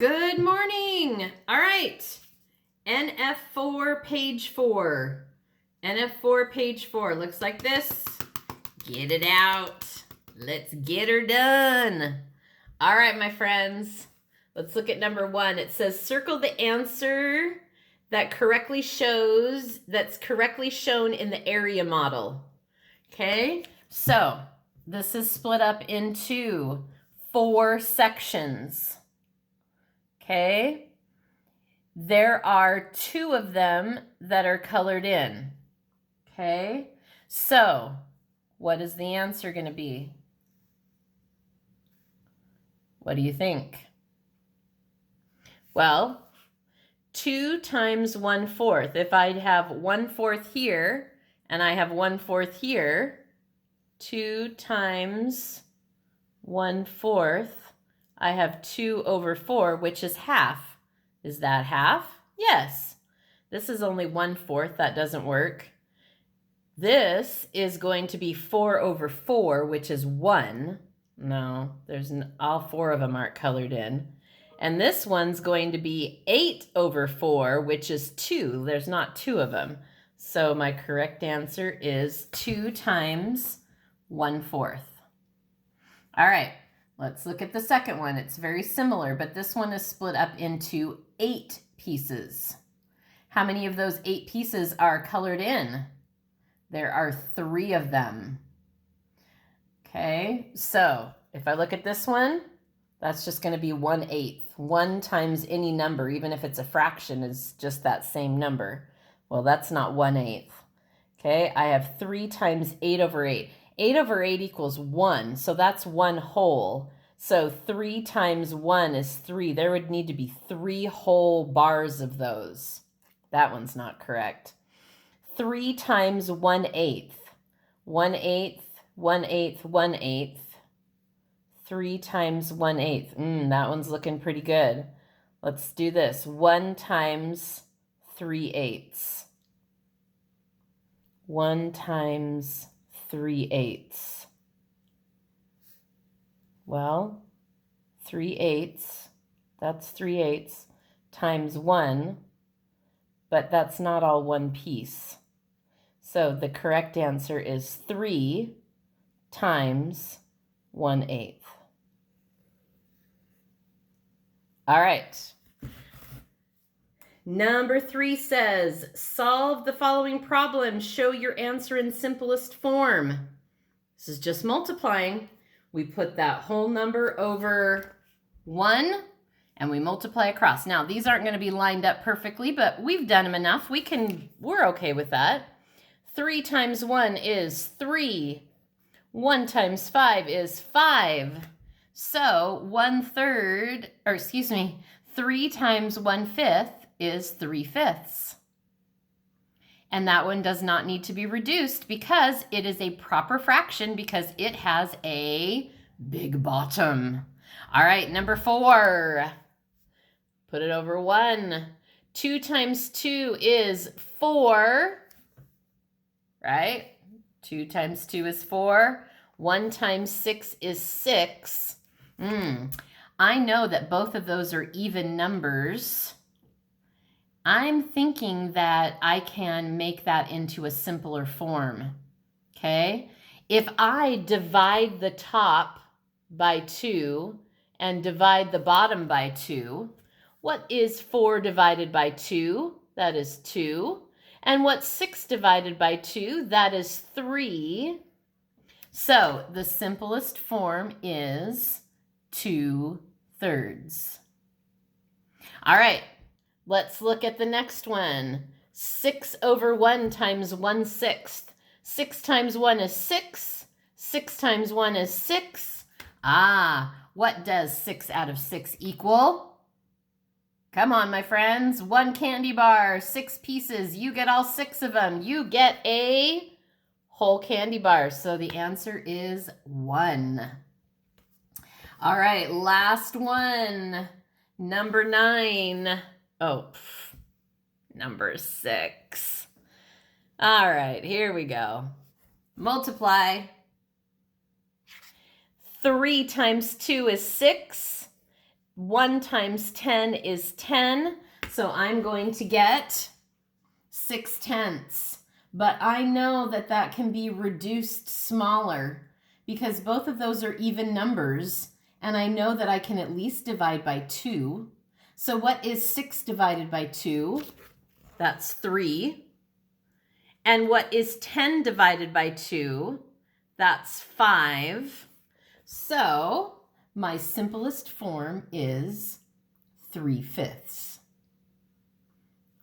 Good morning. All right. NF4, page 4. NF4, page 4. Looks like this. Get it out. Let's get her done. All right, my friends. Let's look at number 1. It says circle the answer that's correctly shown in the area model. Okay? So, this is split up into 4 sections. Okay, there are 2 of them that are colored in. Okay, so what is the answer going to be? What do you think? Well, 2 times 1/4. If I have 1/4 here and I have 1/4 here, 2 times 1/4. I have 2/4, which is half. Is that half? Yes. This is only 1/4. That doesn't work. This is going to be 4/4, which is 1. No, all 4 of them aren't colored in. And this one's going to be 8/4, which is 2. There's not 2 of them. So my correct answer is 2 times 1/4. All right. Let's look at the second one. It's very similar, but this one is split up into 8 pieces. How many of those 8 pieces are colored in? There are 3 of them. Okay, so if I look at this one, that's just going to be 1/8. 1 times any number, even if it's a fraction, is just that same number. Well, that's not 1/8. Okay, I have 3 times 8/8. 8/8 equals 1, so that's 1 whole. So 3 times 1 is 3. There would need to be 3 whole bars of those. That one's not correct. 3 times 1/8. 1/8, 1/8, 1/8. 3 times 1/8. That one's looking pretty good. Let's do this. 1 times 3/8. 1 times 3/8. Well, 3/8, that's 3/8 times 1, but that's not all one piece. So the correct answer is 3 times 1/8. All right. Number 3 says, solve the following problem. Show your answer in simplest form. This is just multiplying. We put that whole number over 1 and we multiply across. Now, these aren't going to be lined up perfectly, but we've done them enough. We're okay with that. 3 times 1 is 3. 1 times 5 is 5. So 3 times 1/5 is 3/5. And that one does not need to be reduced because it is a proper fraction because it has a big bottom. All right, number 4. Put it over 1. 2 times 2 is 4, right? 2 times 2 is 4. 1 times 6 is 6. I know that both of those are even numbers. I'm thinking that I can make that into a simpler form, okay? If I divide the top by 2 and divide the bottom by 2, what is 4 divided by 2? That is 2. And what's 6 divided by 2? That is 3. So the simplest form is 2/3. All right. Let's look at the next one. 6/1 times 1/6. 6 times 1 is 6. 6 times 1 is 6. What does 6 out of 6 equal? Come on, my friends. 1 candy bar, 6 pieces. You get all 6 of them. You get a whole candy bar. So the answer is 1. All right, last one. Number 9. Number 6. All right, here we go. Multiply. 3 times 2 is 6. 1 times 10 is 10. So I'm going to get 6/10. But I know that that can be reduced smaller because both of those are even numbers. And I know that I can at least divide by 2. So what is 6 divided by 2? That's 3. And what is 10 divided by 2? That's 5. So my simplest form is 3/5.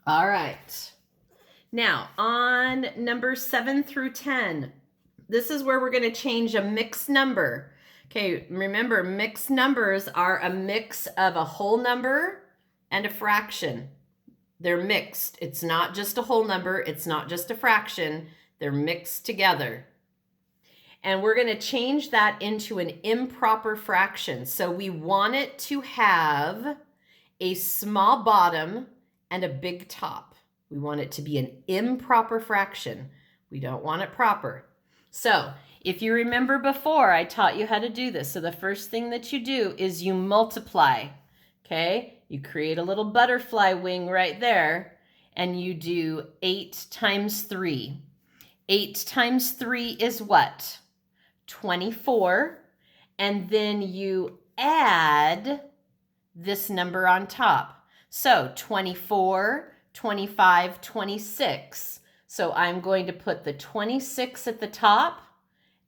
All right. Now, on numbers 7 through 10, this is where we're going to change a mixed number. Okay, remember, mixed numbers are a mix of a whole number and a fraction. They're mixed. It's not just a whole number. It's not just a fraction. They're mixed together. And we're going to change that into an improper fraction. So we want it to have a small bottom and a big top. We want it to be an improper fraction. We don't want it proper. So if you remember before, I taught you how to do this. So the first thing that you do is you multiply. Okay, you create a little butterfly wing right there, and you do 8 times 3. 8 times 3 is what? 24. And then you add this number on top. So 24, 25, 26. So I'm going to put the 26 at the top,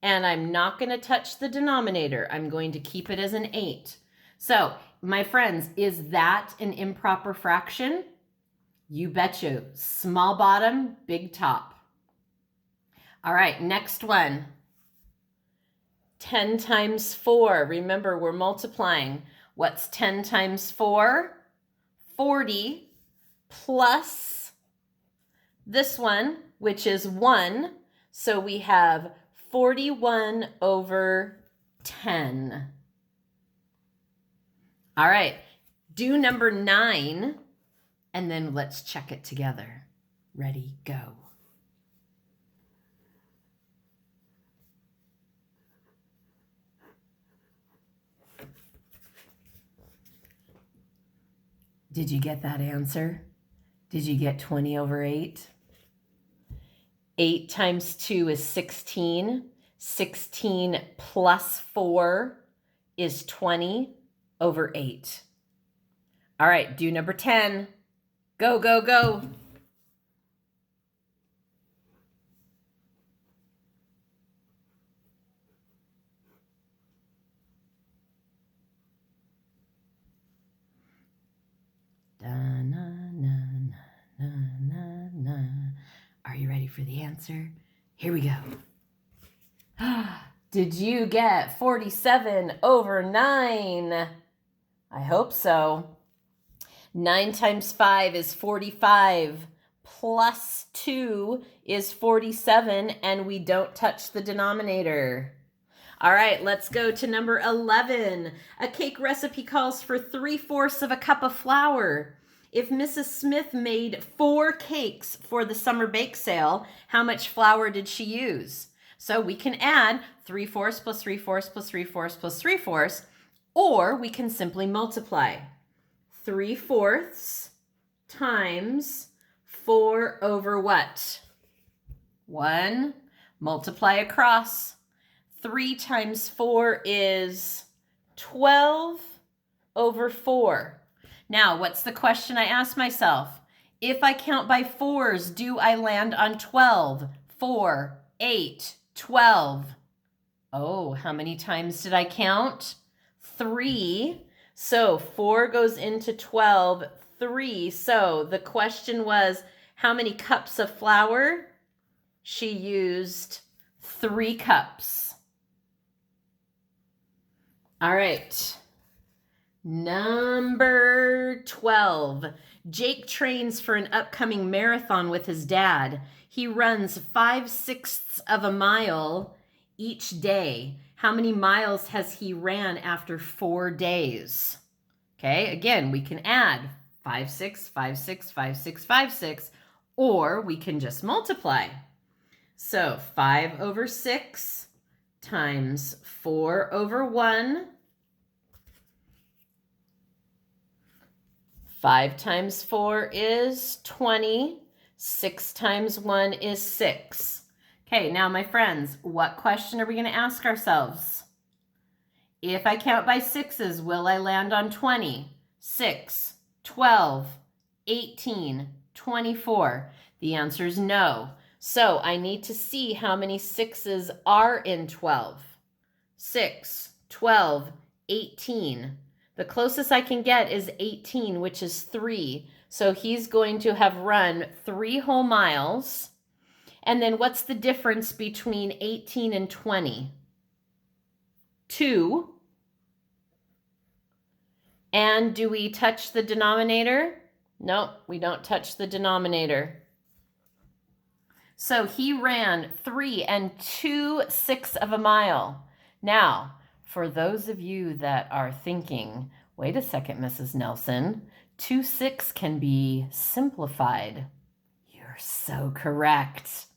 and I'm not going to touch the denominator. I'm going to keep it as an 8. So, my friends, is that an improper fraction? You betcha. Small bottom, big top. All right, next one. 10 times 4. Remember, we're multiplying. What's 10 times 4? 40 plus this one, which is 1. So we have 41 over 10. All right, do number 9, and then let's check it together. Ready, go. Did you get that answer? Did you get 20 over 8? 8 times 2 is 16. 16 plus 4 is 20 over 8. All right, do number 10. Go, go, go. Da, na, na, na, na, na, na. Are you ready for the answer? Here we go. Did you get 47 over 9? I hope so. 9 times 5 is 45. Plus 2 is 47, and we don't touch the denominator. All right, let's go to number 11. A cake recipe calls for 3/4 of a cup of flour. If Mrs. Smith made 4 cakes for the summer bake sale, how much flour did she use? So we can add 3/4 plus 3/4 plus 3/4 plus 3/4, or we can simply multiply. 3/4 times 4 over what? 1. Multiply across. 3 times 4 is 12 over 4. Now, what's the question I ask myself? If I count by 4s, do I land on 12? 4, 8, 12. Oh, how many times did I count? 3. So 4 goes into 12, 3. So the question was, how many cups of flour? She used 3 cups. All right. Number 12. Jake trains for an upcoming marathon with his dad. He runs 5/6 of a mile each day. How many miles has he ran after 4 days? Okay, again, we can add 5/6, 5/6, 5/6, 5/6, or we can just multiply. So 5 over 6 times 4 over 1 5 times 4 is 20. 6 times 1 is 6. Okay, now my friends, what question are we going to ask ourselves? If I count by sixes, will I land on 20? 6, 12, 18, 24. The answer is no. So I need to see how many sixes are in 12. 6, 12, 18. The closest I can get is 18, which is 3. So he's going to have run 3 whole miles. And then what's the difference between 18 and 20? 2. And do we touch the denominator? Nope, we don't touch the denominator. So he ran 3 2/6 of a mile. Now, for those of you that are thinking, wait a second, Mrs. Nelson, 2/6 can be simplified. You're so correct.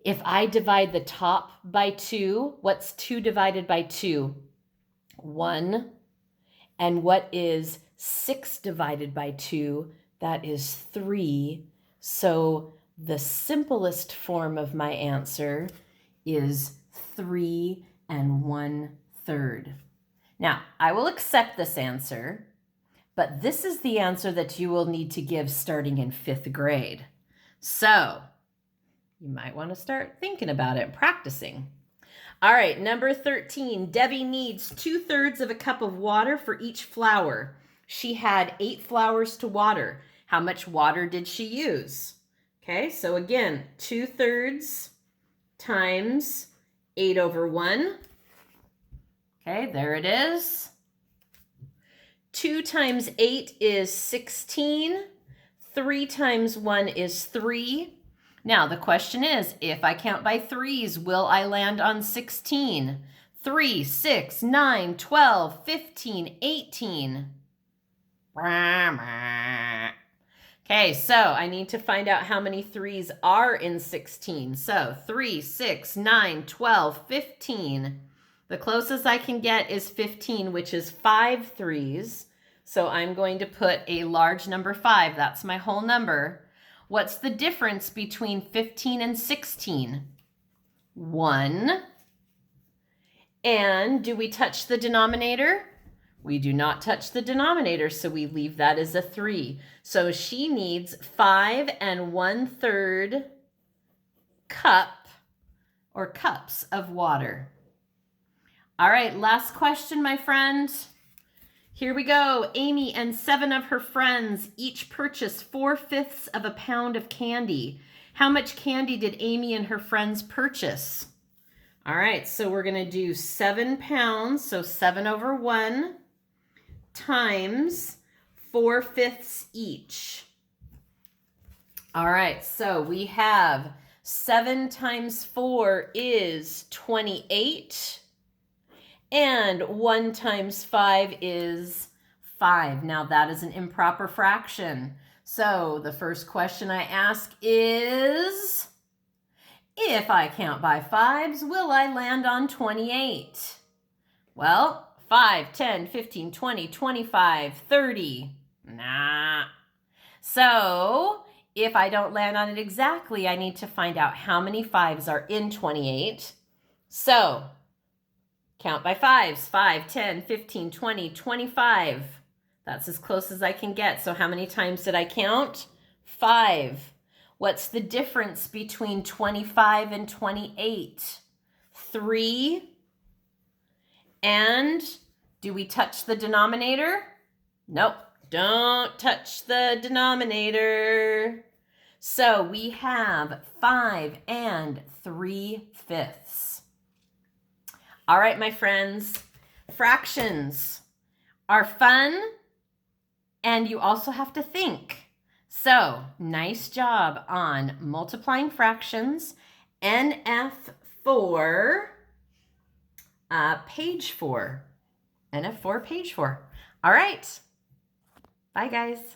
If I divide the top by 2, what's 2 divided by 2? 1. And what is 6 divided by 2? That is 3. So the simplest form of my answer is 3 1/3. Now, I will accept this answer, but this is the answer that you will need to give starting in 5th grade. So you might want to start thinking about it and practicing. All right, number 13. Debbie needs 2/3 of a cup of water for each flower. She had 8 flowers to water. How much water did she use? Okay, so again, 2/3 times 8/1. Okay, there it is. 2 times 8 is 16. 3 times 1 is 3. Now, the question is, if I count by threes, will I land on 16? 3, 6, 9, 12, 15, 18. Okay, so I need to find out how many threes are in 16. So 3, 6, 9, 12, 15. The closest I can get is 15, which is 5 threes. So I'm going to put a large number 5. That's my whole number. What's the difference between 15 and 16? 1. And do we touch the denominator? We do not touch the denominator, so we leave that as a 3. So she needs 5 1/3 cup or cups of water. All right, last question, my friend. Here we go. Amy and 7 of her friends each purchased 4/5 of a pound of candy. How much candy did Amy and her friends purchase? All right, so we're going to do 7 pounds, so 7/1 times 4/5 each. All right, so we have 7 times 4 is 28. And 1 times 5 is 5. Now that is an improper fraction. So the first question I ask is, if I count by 5s, will I land on 28? Well, 5, 10, 15, 20, 25, 30. Nah. So if I don't land on it exactly, I need to find out how many 5s are in 28. So count by 5s. 5, 10, 15, 20, 25. That's as close as I can get. So how many times did I count? 5. What's the difference between 25 and 28? 3. And do we touch the denominator? Nope, don't touch the denominator. So we have 5 3/5. All right, my friends, fractions are fun, and you also have to think. So nice job on multiplying fractions, NF4, page 4. NF4, page 4. All right. Bye, guys.